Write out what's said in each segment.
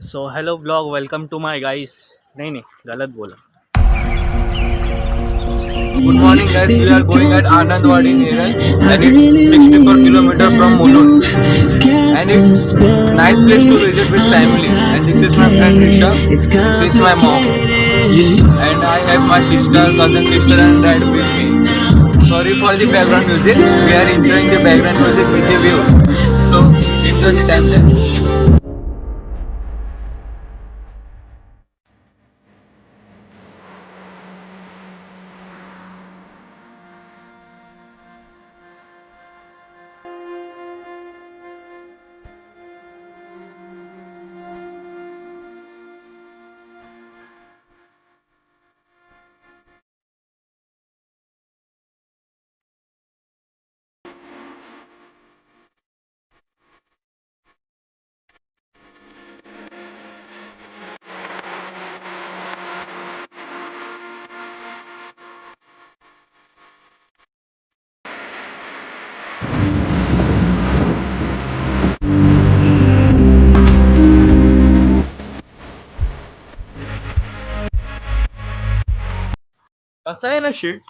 So hello blog, welcome to my guys. नहीं गलत बोला। Good morning guys, we are going at Anandwadi Neral and it's 64 km from Mulund and it's nice place to visit with family and this is my friend Risha, this is my mom and I have my sister, cousin sister and dad with me. Sorry for the background music, we are enjoying the background music with the view. So enjoy the time lapse. कसं आहे ना शेट,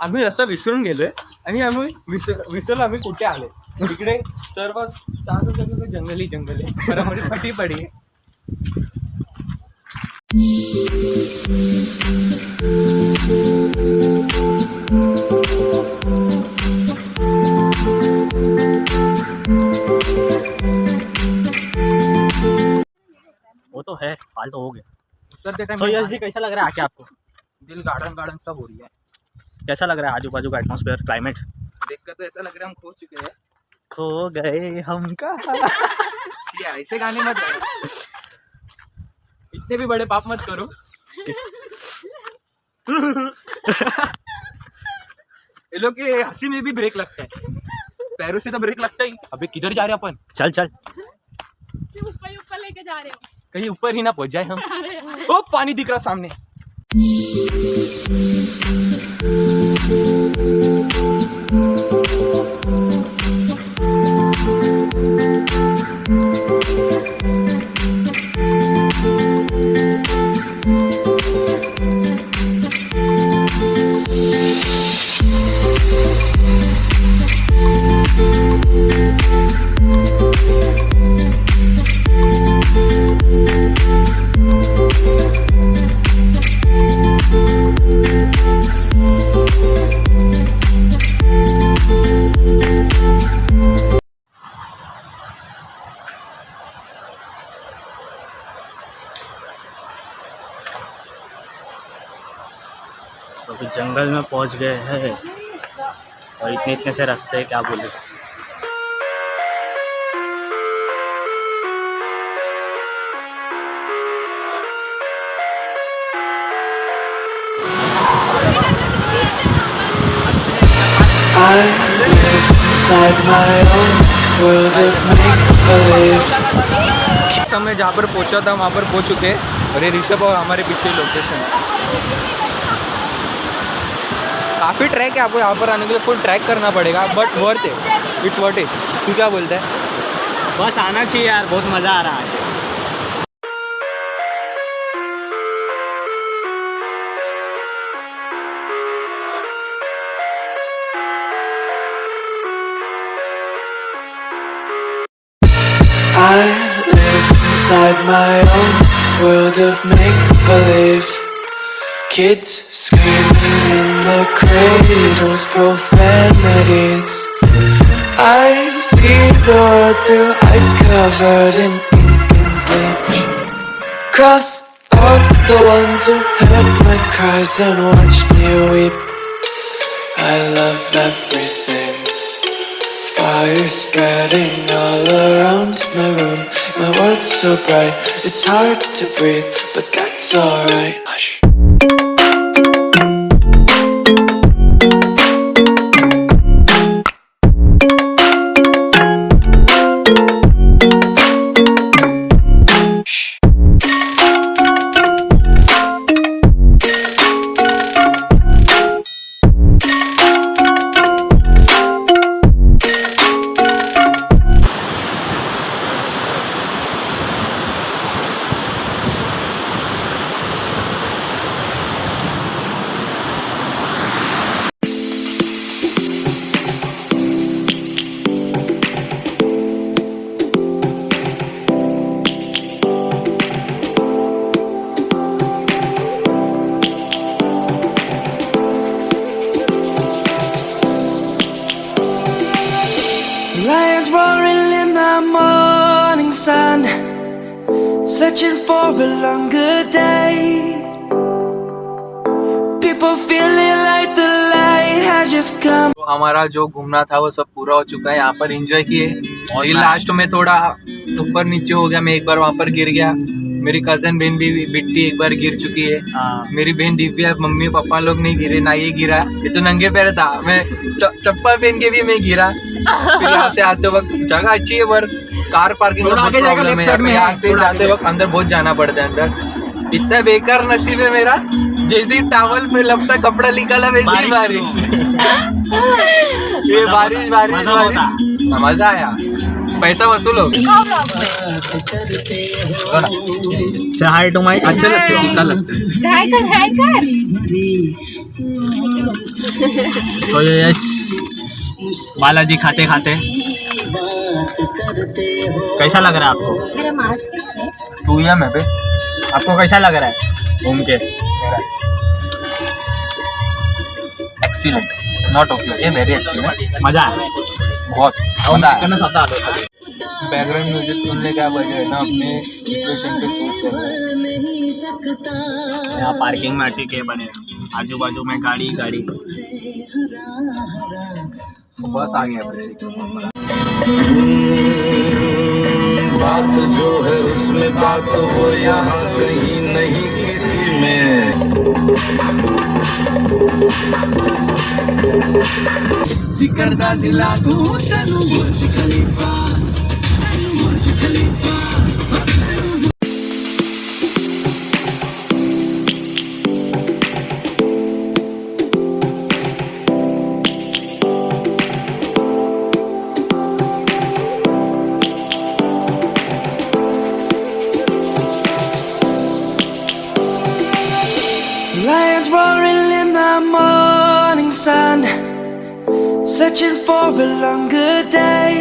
आम्ही रस्ता विसरून गेलोय आणि आम्ही विसरलो आम्ही कुठे आलो. इकडे सर्व चालू सगळं जंगली आहे. बरोबर फटी पडी. वो तो है, हाल तो हो गया. उतरते सो यश टाइम जी, कैसा लग रहा है आके आपको? दिल गार्डन गार्डन सब हो रही है. कैसा लग रहा है आजू बाजू का एटमॉस्फेयर, क्लाइमेट? देखकर तो ऐसा लग रहा है हम खो चुके हैं. खो गए हम कहाँ. ये ऐसे गाने मत गाओ. इतने भी बड़े पाप मत करो. ये लोग के हंसी में भी ब्रेक लगता है, पैरों से तो ब्रेक लगता ही. अबे किधर जा रहे हैं अपन? चल ऊपर लेके जा रहे हो. कहीं ऊपर ही ना पहुंच जाए हम. ओ पानी दिख रहा सामने. तो अभी जंगल में पहुंच गए हैं और इतने से रास्ते हैं, क्या बोले. I live inside my own world of make-believe. मैं जहाँ पर पहुँचा था वहाँ पर पहुँच चुके हैं और ये ऋषभ और हमारे पीछे लोकेशन. काफ़ी ट्रैक है, आपको यहाँ पर आने के लिए फुल ट्रैक करना पड़ेगा बट वर्थ है, इट्स वर्थ इट. तू क्या बोलता है? बस आना चाहिए यार, बहुत मज़ा आ रहा है. I live inside my own world of make-believe. Kids screaming in the cradles, profanities. I see the world through eyes covered in ink and bleach. Cross out the ones who heard my cries and watched me weep. I love everything. Fire spreading all around my room. My world's so bright, it's hard to breathe, but that's alright. Hush. sun, searching for a longer day. People feeling like the light has just come. तो हमारा जो घूमना था वो सब पूरा हो चुका है. यहाँ पर एंजॉय किए और ये लास्ट में थोड़ा ऊपर नीचे हो गया. मैं एक बार वहाँ पर गिर गया. मेरी कजन बहन भी बिट्टी एक बार गिर चुकी है. मेरी बहन दिव्या, मम्मी पापा लोग नहीं गिरे, ना ये गिरा. ये तो नंगे पैर था. मैं चप्पल पहन के भी मैं गिरा. फिर यहाँ से आते वक्त जगह अच्छी है पर कार पार्किंग का बहुत प्रॉब्लम है. यहाँ से जाते वक्त अंदर बहुत जाना पड़ता है. अंदर इतना बेकार नसीब है मेरा. जैसे ही टावल पे लपटा कपड़ा निकाला वैसे ही बारिश. ये बारिश बारिश बारिश. मजा आया. पैसा वसूल हो. से हाय टू माय. अच्छे लगते हैं. कितना लगते हैं. हाय कर तो ये यश बालाजी खाते खाते कैसा लग रहा है आपको? मेरा मास्क है. तू या मैं बे. आपको कैसा लग रहा है घूम के? Excellent. Not okay. Very excellent. मजा है बहुत मजा आया. करना चाहता है. बैकग्राउंड म्यूजिक सुनने का वजह है ना अपने सिचुएशन पे सूट कर रहा है. यहाँ पार्किंग में अटके बने, आजू बाजू में गाड़ी गाड़ी. बस आ गया. बात जो है उसमें बात हो यहाँ कहीं नहीं किसी में. सिकरदा दिला दूं तनु बुर्ज खलीफा. Lions roaring in the morning sun, searching for a longer day.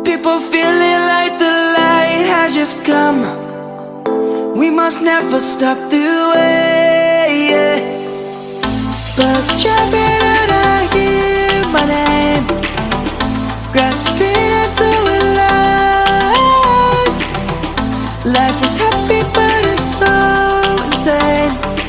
People feeling like the light has just come. We must never stop the way. Birds chirping and I hear my name, grasping into a life. Life is happy but it's so